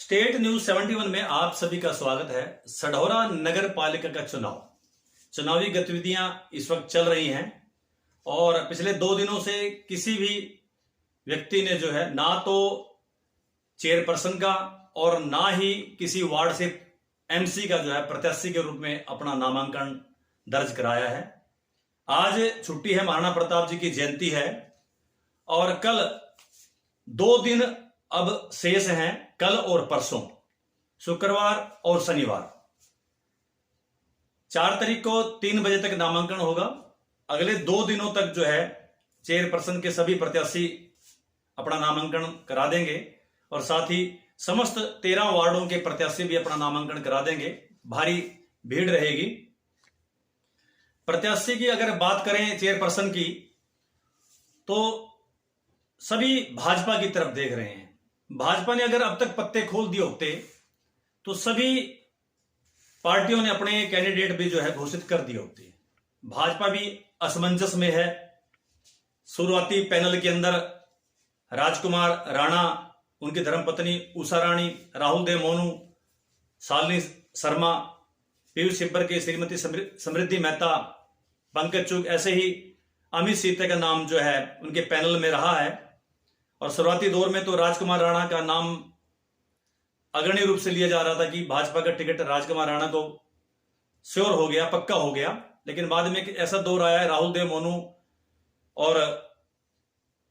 State news 71 में आप सभी का स्वागत है। सढौरा नगर पालिका का चुनावी गतिविधियां इस वक्त चल रही हैं और पिछले 2 दिनों से किसी भी व्यक्ति ने जो है ना तो चेयरपर्सन का और ना ही किसी वार्ड से एमसी का जो है प्रत्याशी के रूप में अपना नामांकन दर्ज कराया है। आज छुट्टी है, महाराणा प्रताप जी की जयंती है और कल 2 दिन अब शेष हैं, कल और परसों, शुक्रवार और शनिवार। 4 तारीख को 3 बजे तक नामांकन होगा। अगले 2 दिनों तक जो है चेयरपर्सन के सभी प्रत्याशी अपना नामांकन करा देंगे और साथ ही समस्त 13 वार्डों के प्रत्याशी भी अपना नामांकन करा देंगे। भारी भीड़ रहेगी। प्रत्याशी की अगर बात करें चेयरपर्सन की, तो सभी भाजपा की तरफ देख रहे हैं। भाजपा ने अगर अब तक पत्ते खोल दिए होते तो सभी पार्टियों ने अपने कैंडिडेट भी जो है घोषित कर दिए होते। भाजपा भी असमंजस में है। शुरुआती पैनल के अंदर राजकुमार राणा, उनकी धर्मपत्नी उषा रानी, राहुल देव मोनू, शालिनी शर्मा, पीयूष सिब्बर के श्रीमती समृद्धि मेहता, पंकज चुग, ऐसे ही अमित सीते का नाम जो है उनके पैनल में रहा है। और शुरुआती दौर में तो राजकुमार राणा का नाम अग्रणी रूप से लिया जा रहा था कि भाजपा का टिकट राजकुमार राणा को श्योर हो गया, पक्का हो गया। लेकिन बाद में ऐसा दौर आया है, राहुल देव मोनू और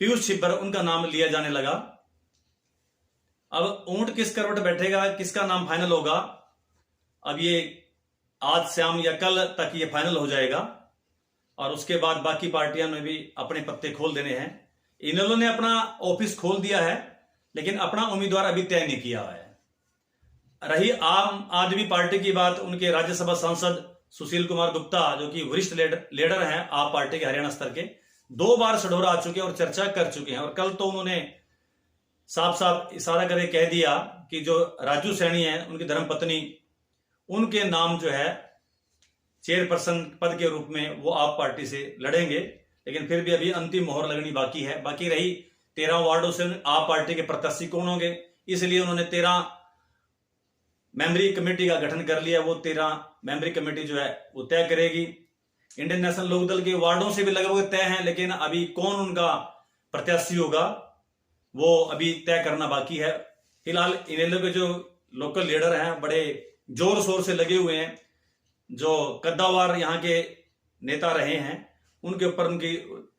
पीयूष सिब्बर, उनका नाम लिया जाने लगा। अब ऊंट किस करवट बैठेगा, किसका नाम फाइनल होगा, अब ये आज शाम या कल तक ये फाइनल हो जाएगा और उसके बाद बाकी पार्टियों ने भी अपने पत्ते खोल देने हैं। इनेलो ने अपना ऑफिस खोल दिया है लेकिन अपना उम्मीदवार अभी तय नहीं किया है। रही आम आदमी पार्टी की बात, उनके राज्यसभा सांसद सुशील कुमार गुप्ता, जो कि वरिष्ठ लीडर हैं आप पार्टी के हरियाणा स्तर के, 2 बार सढौरा आ चुके हैं और चर्चा कर चुके हैं। और कल तो उन्होंने साफ साफ इशारा करके कह दिया कि जो राजू सैनी है, उनकी धर्मपत्नी, उनके नाम जो है चेयरपर्सन पद के रूप में वो आप पार्टी से लड़ेंगे। लेकिन फिर भी अभी अंतिम मोहर लगनी बाकी है। बाकी रही 13 वार्डों से आप पार्टी के प्रत्याशी कौन होंगे, इसलिए उन्होंने 13 मेंबरी कमेटी का गठन कर लिया। वो 13 मेंबरी कमेटी जो है वो तय करेगी। इंडियन नेशनल लोकदल के वार्डों से भी लगभग तय है, लेकिन अभी कौन उनका प्रत्याशी होगा वो अभी तय करना बाकी है। फिलहाल इनेलो के जो लोकल लीडर हैं बड़े जोर शोर से लगे हुए हैं। जो कद्दावार यहाँ के नेता रहे हैं उनके ऊपर उनकी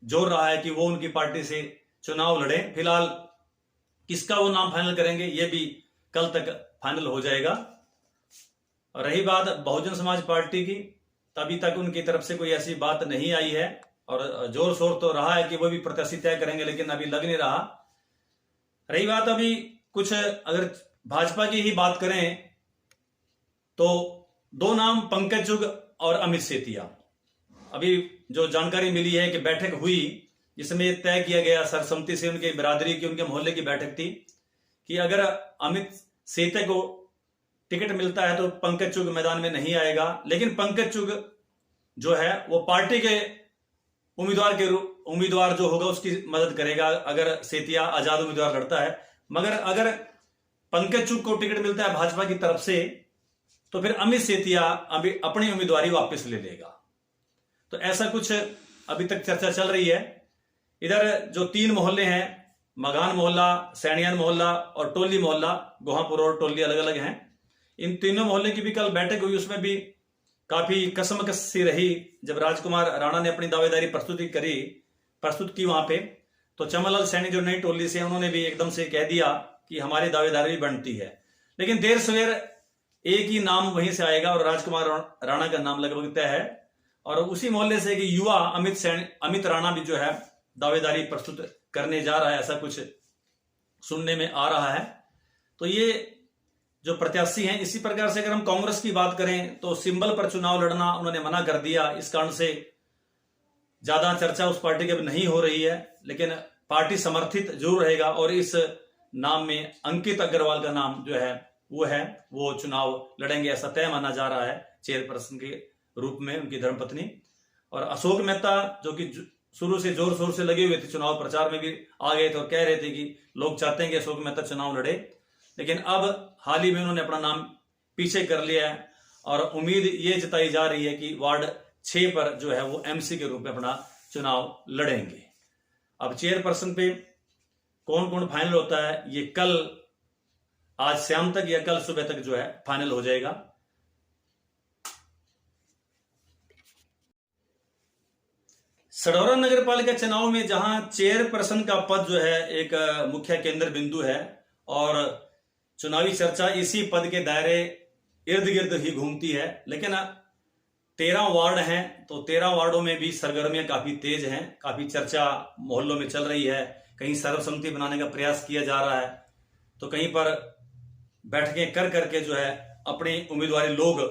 जोर रहा है कि वो उनकी पार्टी से चुनाव लड़े। फिलहाल किसका वो नाम फाइनल करेंगे ये भी कल तक फाइनल हो जाएगा। और रही बात बहुजन समाज पार्टी की, अभी तक उनकी तरफ से कोई ऐसी बात नहीं आई है और जोर शोर तो रहा है कि वो भी प्रत्याशी तय करेंगे, लेकिन अभी लग नहीं रहा। रही बात अभी कुछ अगर भाजपा की ही बात करें तो 2 नाम पंकज चुग और अमित सेतिया। अभी जो जानकारी मिली है कि बैठक हुई जिसमें तय किया गया सर्वसम्मति से, उनके बिरादरी की, उनके मोहल्ले की बैठक थी कि अगर अमित सेतिया को टिकट मिलता है तो पंकज चुग मैदान में नहीं आएगा। लेकिन पंकज चुग जो है वो पार्टी के उम्मीदवार जो होगा उसकी मदद करेगा अगर सेतिया आजाद उम्मीदवार लड़ता है। मगर अगर पंकज चुग को टिकट मिलता है भाजपा की तरफ से तो फिर अमित सेतिया अभी अपनी उम्मीदवारी वापस ले लेगा। तो ऐसा कुछ अभी तक चर्चा चल रही है। इधर जो 3 मोहल्ले हैं, मगान मोहल्ला, सैनियान मोहल्ला और टोली मोहल्ला, गोहापुर और टोली अलग अलग हैं। इन तीनों मोहल्ले की भी कल बैठक हुई, उसमें भी काफी कसमकस सी रही। जब राजकुमार राणा ने अपनी दावेदारी प्रस्तुत की वहां पे, तो चमनलाल सैनी जो नई टोली से, उन्होंने भी एकदम से कह दिया कि हमारी दावेदारी बनती है। लेकिन देर सवेर एक ही नाम वहीं से आएगा और राजकुमार राणा का नाम लगभग तय है। और उसी मोहल्ले से कि युवा अमित राणा भी जो है दावेदारी प्रस्तुत करने जा रहा है, ऐसा कुछ सुनने में आ रहा है। तो ये जो प्रत्याशी हैं, इसी प्रकार से अगर हम कांग्रेस की बात करें तो सिंबल पर चुनाव लड़ना उन्होंने मना कर दिया। इस कारण से ज्यादा चर्चा उस पार्टी की अब नहीं हो रही है, लेकिन पार्टी समर्थित जरूर रहेगा और इस नाम में अंकित अग्रवाल का नाम जो है वो चुनाव लड़ेंगे, ऐसा तय माना जा रहा है चेयरपर्सन के रूप में उनकी धर्मपत्नी। और अशोक मेहता जो कि शुरू से जोर शोर से लगे हुए थे, चुनाव प्रचार में भी आ गए थे और कह रहे थे कि लोग चाहते हैं कि अशोक मेहता चुनाव लड़े। लेकिन अब हाल ही में उन्होंने अपना नाम पीछे कर लिया है और उम्मीद ये जताई जा रही है कि वार्ड 6 पर जो है वो एमसी के रूप में अपना चुनाव लड़ेंगे। अब चेयरपर्सन पे कौन कौन फाइनल होता है ये कल, आज शाम तक या कल सुबह तक जो है फाइनल हो जाएगा। सढौरा नगर पालिका चुनाव में जहां चेयरपर्सन का पद जो है एक मुख्य केंद्र बिंदु है और चुनावी चर्चा इसी पद के दायरे इर्द गिर्द ही घूमती है, लेकिन 13 वार्ड हैं तो 13 वार्डों में भी सरगर्मियां काफी तेज हैं, काफी चर्चा मोहल्लों में चल रही है। कहीं सर्वसम्मति बनाने का प्रयास किया जा रहा है तो कहीं पर बैठकें कर करके जो है अपनी उम्मीदवारी लोग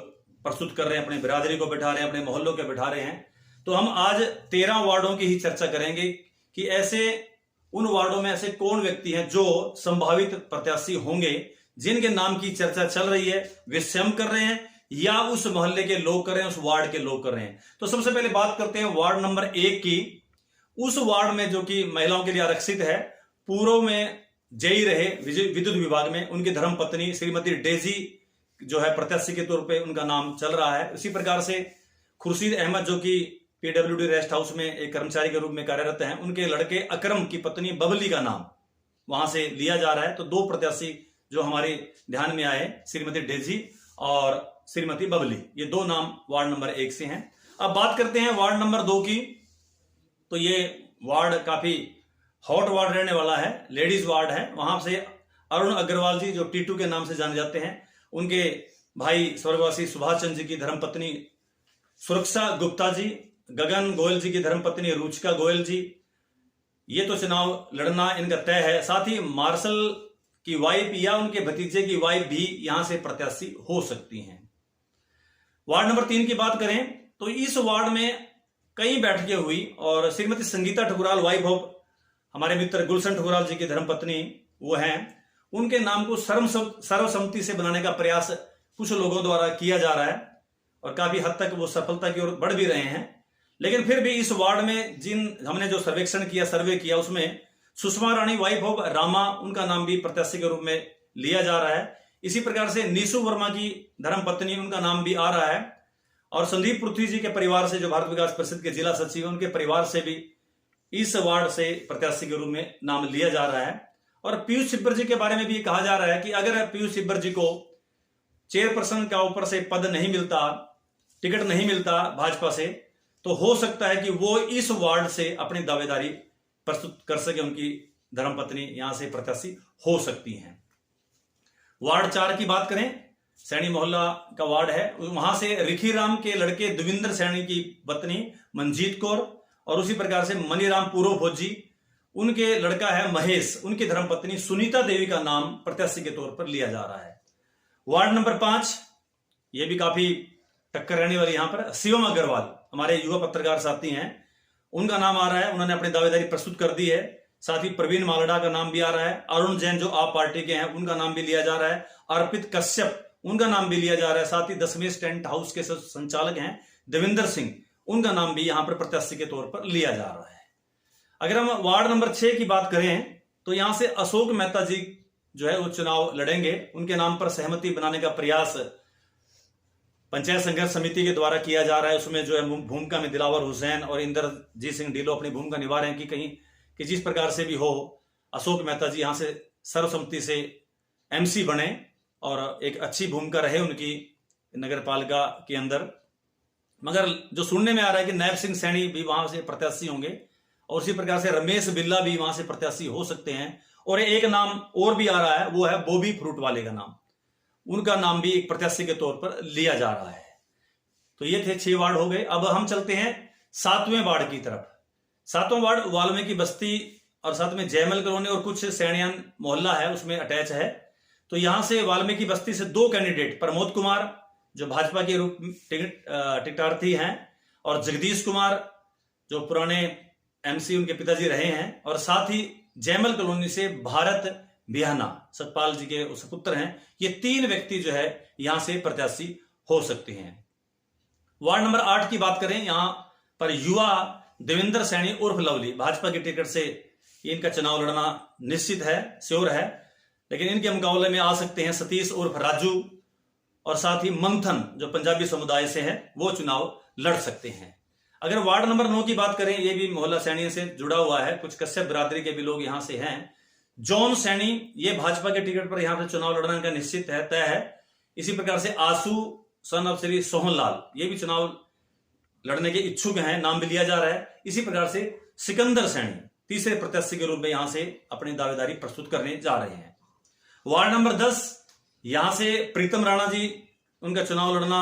प्रस्तुत कर रहे हैं, अपनी बिरादरी को बैठा रहे हैं, अपने मोहल्लों के बैठा रहे हैं। तो हम आज 13 वार्डों की ही चर्चा करेंगे कि ऐसे उन वार्डों में ऐसे कौन व्यक्ति हैं जो संभावित प्रत्याशी होंगे, जिनके नाम की चर्चा चल रही है, वे स्वयं कर रहे हैं या उस मोहल्ले के लोग कर रहे हैं, उस वार्ड के लोग कर रहे हैं। तो सबसे पहले बात करते हैं वार्ड नंबर 1 की। उस वार्ड में जो कि महिलाओं के लिए आरक्षित है, पूर्व में जेई रहे विद्युत विभाग में, उनकी धर्मपत्नी श्रीमती डेजी जो है प्रत्याशी के तौर पे उनका नाम चल रहा है। इसी प्रकार से खुर्शीद अहमद जो कि पीडब्ल्यूडी रेस्ट हाउस में एक कर्मचारी के रूप में कार्यरत हैं, उनके लड़के अकरम की पत्नी बबली का नाम वहां से लिया जा रहा है। तो 2 प्रत्याशी जो हमारे ध्यान में आए, श्रीमती डेजी और श्रीमती बबली, ये 2 नाम वार्ड नंबर 1 से हैं। अब बात करते हैं वार्ड नंबर 2 की। तो ये वार्ड काफी हॉट वार्ड रहने वाला है, लेडीज वार्ड है। वहां से अरुण अग्रवाल जी जो टीटू के नाम से जाने जाते हैं, उनके भाई स्वर्गवासी सुभाष चंद्र जी की धर्मपत्नी सुरक्षा गुप्ता जी, गगन गोयल जी की धर्मपत्नी रुचिका गोयल जी, ये तो चुनाव लड़ना इनका तय है। साथ ही मार्शल की वाइफ या उनके भतीजे की वाइफ भी यहां से प्रत्याशी हो सकती हैं। वार्ड नंबर 3 की बात करें तो इस वार्ड में कई बैठकें हुई और श्रीमती संगीता ठकुराल, वाइफ ऑफ हमारे मित्र गुलशन ठकुराल जी की धर्मपत्नी वो हैं, उनके नाम को सर्वसम्मति से बनाने का प्रयास कुछ लोगों द्वारा किया जा रहा है और काफी हद तक वो सफलता की ओर बढ़ भी रहे हैं। लेकिन फिर भी इस वार्ड में जिन हमने जो सर्वे किया उसमें सुषमा रानी, वाइफ ऑफ रामा, उनका नाम भी प्रत्याशी के रूप में लिया जा रहा है। इसी प्रकार से नीसू वर्मा की धर्मपत्नी, उनका नाम भी आ रहा है और संदीप पृथ्वी जी के परिवार से जो भारत विकास परिषद के जिला सचिव हैं, उनके परिवार से भी इस वार्ड से प्रत्याशी के रूप में नाम लिया जा रहा है। और पीयूष सिब्बर जी के बारे में भी कहा जा रहा है कि अगर पीयूष सिब्बर जी को चेयरपर्सन का ऊपर से पद नहीं मिलता, टिकट नहीं मिलता भाजपा से, तो हो सकता है कि वो इस वार्ड से अपनी दावेदारी प्रस्तुत कर सके, उनकी धर्मपत्नी यहां से प्रत्याशी हो सकती हैं। वार्ड 4 की बात करें, सैनी मोहल्ला का वार्ड है, वहां से रिखीराम के लड़के देविंदर सैनी की पत्नी मंजीत कौर और उसी प्रकार से मनीराम पूर्व फौजी, उनके लड़का है महेश, उनकी धर्मपत्नी सुनीता देवी का नाम प्रत्याशी के तौर पर लिया जा रहा है। वार्ड नंबर 5, ये भी काफी टक्कर रहने वाली, यहां पर शिवम अग्रवाल हमारे युवा पत्रकार साथी हैं, उनका नाम आ रहा है, उन्होंने अपनी दावेदारी प्रस्तुत कर दी है। साथ ही प्रवीण मालडा का नाम भी आ रहा है, अरुण जैन जो आप पार्टी के हैं उनका नाम भी लिया जा रहा है, अर्पित कश्यप उनका नाम भी लिया जा रहा है। साथ ही दशमेश टेंट हाउस के संचालक हैं देविंदर सिंह, उनका नाम भी यहां पर प्रत्याशी के तौर पर लिया जा रहा है। अगर हम वार्ड नंबर 6 की बात करें तो यहां से अशोक मेहता जी जो है वो चुनाव लड़ेंगे। उनके नाम पर सहमति बनाने का प्रयास पंचायत संघर्ष समिति के द्वारा किया जा रहा है। उसमें जो है भूमिका में दिलावर हुसैन और इंद्रजीत सिंह ढीलो अपनी भूमिका निभा रहे हैं कि कहीं कि जिस प्रकार से भी हो अशोक मेहता जी यहां से सर्वसम्मति से एमसी बने और एक अच्छी भूमिका रहे उनकी नगर पालिका के अंदर। मगर जो सुनने में आ रहा है कि नैब सिंह सैनी भी वहां से प्रत्याशी होंगे और उसी प्रकार से रमेश बिल्ला भी वहां से प्रत्याशी हो सकते हैं। और एक नाम और भी आ रहा है, वो है बॉबी फ्रूट वाले का नाम, उनका नाम भी एक प्रत्याशी के तौर पर लिया जा रहा है। तो ये थे 6 वार्ड हो गए। अब हम चलते हैं 7वें वार्ड की तरफ। 7वां वार्ड वाल्मीकि बस्ती और साथ में जयमल कॉलोनी और कुछ सैनियान मोहल्ला है उसमें अटैच है। तो यहां से वाल्मीकि बस्ती से 2 कैंडिडेट, प्रमोद कुमार जो भाजपा के रूप में टिकटार्थी हैं और जगदीश कुमार जो पुराने एमसी उनके पिताजी रहे हैं, और साथ ही जयमल कॉलोनी से भारत बिहाना सतपाल जी के सुपुत्र हैं। ये 3 व्यक्ति जो है यहां से प्रत्याशी हो सकते हैं। वार्ड नंबर 8 की बात करें, यहां पर युवा देवेंद्र सैनी उर्फ लवली भाजपा की टिकट से इनका चुनाव लड़ना निश्चित है, श्योर है। लेकिन इनके मुकाबले में आ सकते हैं सतीश उर्फ राजू और साथ ही मंथन जो पंजाबी समुदाय से है, वो चुनाव लड़ सकते हैं। अगर वार्ड नंबर 9 की बात करें, ये भी मोहल्ला सैनी से जुड़ा हुआ है, कुछ कश्यप बिरादरी के भी लोग यहां से हैं। जॉन सैनी, ये भाजपा के टिकट पर यहां पर चुनाव लड़ने का निश्चित है, तय है। इसी प्रकार से आसू सन ऑफ श्री सोहनलाल, ये भी चुनाव लड़ने के इच्छुक हैं, नाम भी लिया जा रहा है। इसी प्रकार से सिकंदर सैनी तीसरे प्रत्याशी के रूप में यहां से अपनी दावेदारी प्रस्तुत करने जा रहे हैं। वार्ड नंबर 10, यहां से प्रीतम राणा जी, उनका चुनाव लड़ना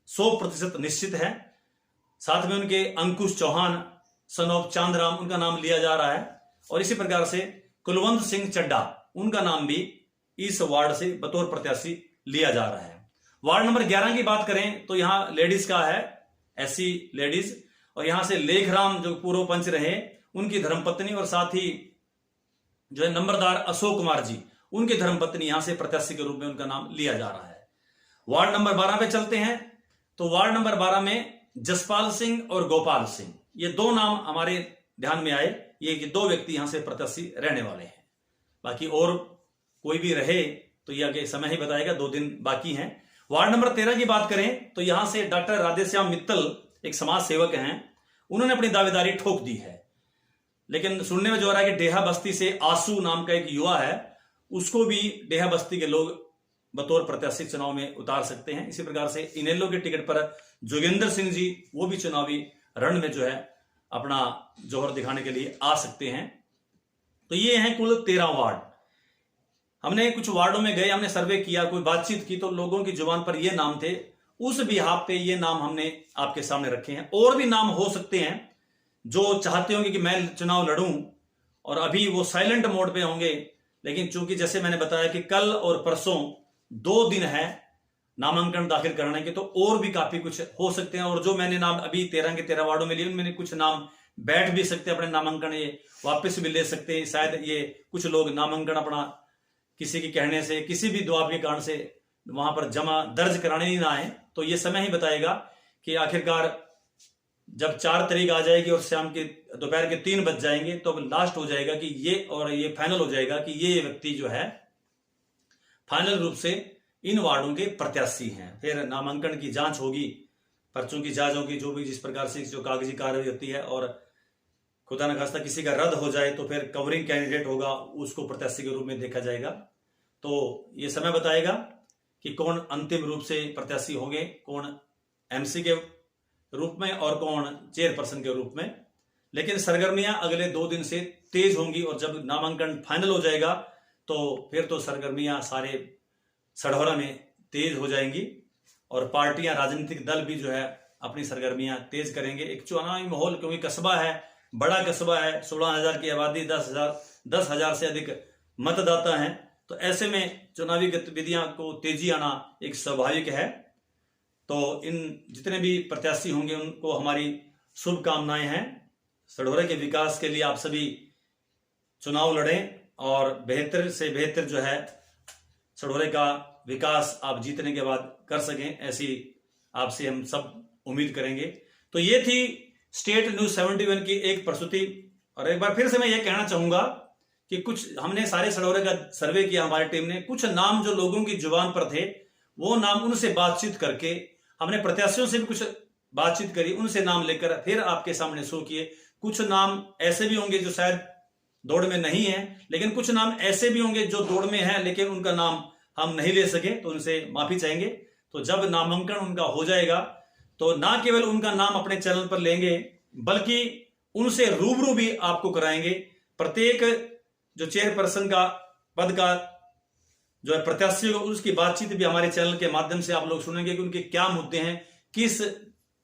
100% निश्चित है। साथ में उनके अंकुश चौहान सन ऑफ चांदराम, उनका नाम लिया जा रहा है। और इसी प्रकार से कुलवंत सिंह चड्डा, उनका नाम भी इस वार्ड से बतौर प्रत्याशी लिया जा रहा है। वार्ड नंबर 11 की बात करें तो यहां लेडीज का है, एससी लेडीज, और यहां से लेखराम जो पूर्व पंच रहे, उनकी धर्मपत्नी और साथ ही जो है नंबरदार अशोक कुमार जी, उनकी धर्मपत्नी यहां से प्रत्याशी के रूप में उनका नाम लिया जा रहा है। वार्ड नंबर 12 पे चलते हैं तो वार्ड नंबर 12 में जसपाल सिंह और गोपाल सिंह, ये दो नाम हमारे ध्यान में आए। ये दो व्यक्ति यहां से प्रत्याशी रहने वाले हैं। बाकी और कोई भी रहे तो ये आगे समय ही बताएगा, 2 दिन बाकी हैं। वार्ड नंबर 13 की बात करें तो यहां से डॉक्टर राधेश्याम मित्तल, एक समाज सेवक हैं, उन्होंने अपनी दावेदारी ठोक दी है। लेकिन सुनने में जो आ रहा है कि डेहा बस्ती से आसू नाम का एक युवा है, उसको भी डेहा बस्ती के लोग बतौर प्रत्याशी चुनाव में उतार सकते हैं। इसी प्रकार से इनेलो के टिकट पर जोगेंद्र सिंह जी, वो भी चुनावी रण में जो है अपना जोहर दिखाने के लिए आ सकते हैं। तो ये हैं कुल 13 वार्ड। हमने कुछ वार्डों में गए, हमने सर्वे किया, कोई बातचीत की, तो लोगों की जुबान पर ये नाम थे, उस बिहाफ पे ये नाम हमने आपके सामने रखे हैं। और भी नाम हो सकते हैं जो चाहते होंगे कि मैं चुनाव लड़ूं, और अभी वो साइलेंट मोड पे होंगे। लेकिन चूंकि जैसे मैंने बताया कि कल और परसों 2 दिन है नामांकन दाखिल करने के, तो और भी काफी कुछ हो सकते हैं। और जो मैंने नाम अभी 13 के 13 वार्डों में लिए, उनमें कुछ नाम बैठ भी सकते हैं, अपने नामांकन ये वापस भी ले सकते हैं। शायद ये कुछ लोग नामांकन अपना किसी के कहने से, किसी भी दबाव के कारण से वहां पर जमा दर्ज कराने ही ना आए। तो ये समय ही बताएगा कि आखिरकार जब 4 तारीख आ जाएगी और शाम के दोपहर के 3 बज जाएंगे, तो अब लास्ट हो जाएगा कि ये फाइनल हो जाएगा कि ये व्यक्ति जो है फाइनल रूप से इन वार्डों के प्रत्याशी हैं। फिर नामांकन की जांच होगी, पर्चों की जांच होगी, जो भी जिस प्रकार से जो कागजी कार्रवाई होती है, और खुदा न खास्ता किसी का रद्द हो जाए तो फिर कवरिंग कैंडिडेट होगा, उसको प्रत्याशी के रूप में देखा जाएगा। तो ये समय बताएगा कि कौन अंतिम रूप से प्रत्याशी होंगे, कौन एमसी के रूप में और कौन चेयरपर्सन के रूप में। लेकिन सरगर्मियां अगले 2 दिन से तेज होंगी, और जब नामांकन फाइनल हो जाएगा तो फिर तो सरगर्मियां सारे सढौरा में तेज हो जाएंगी, और पार्टियां, राजनीतिक दल भी जो है अपनी सरगर्मियां तेज करेंगे। एक चुनावी माहौल, क्योंकि कस्बा है, बड़ा कस्बा है, 16,000 की आबादी, 10,000 से अधिक मतदाता हैं, तो ऐसे में चुनावी गतिविधियां को तेजी आना एक स्वाभाविक है। तो इन जितने भी प्रत्याशी होंगे उनको हमारी शुभकामनाएं हैं। सढौरा के विकास के लिए आप सभी चुनाव लड़ें, और बेहतर से बेहतर जो है सढौरे का विकास आप जीतने के बाद कर सकें, ऐसी आपसे हम सब उम्मीद करेंगे। तो ये थी स्टेट न्यूज 71 की एक प्रस्तुति। और एक बार फिर से मैं ये कहना चाहूंगा कि कुछ हमने सारे सढौरे का सर्वे किया, हमारी टीम ने कुछ नाम जो लोगों की जुबान पर थे, वो नाम उनसे बातचीत करके, हमने प्रत्याशियों से भी कुछ बातचीत करी, उनसे नाम लेकर फिर आपके सामने शो किए। कुछ नाम ऐसे भी होंगे जो शायद दौड़ में नहीं है, लेकिन कुछ नाम ऐसे भी होंगे जो दौड़ में है लेकिन उनका नाम हम नहीं ले सके, तो उनसे माफी चाहेंगे। तो जब नामांकन उनका हो जाएगा तो ना केवल उनका नाम अपने चैनल पर लेंगे, बल्कि उनसे रूबरू भी आपको कराएंगे। प्रत्येक जो चेयरपर्सन का पद का जो है प्रत्याशी होगा, उसकी बातचीत भी हमारे चैनल के माध्यम से आप लोग सुनेंगे कि उनके क्या मुद्दे हैं, किस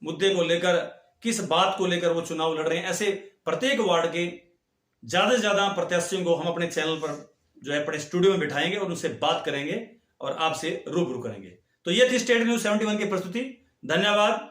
मुद्दे को लेकर, किस बात को लेकर वो चुनाव लड़ रहे हैं। ऐसे प्रत्येक वार्ड के ज्यादा से ज्यादा प्रत्याशियों को हम अपने चैनल पर जो है अपने स्टूडियो में बिठाएंगे और उनसे बात करेंगे और आपसे रूबरू करेंगे। तो ये थी स्टेट न्यूज 71 की प्रस्तुति। धन्यवाद।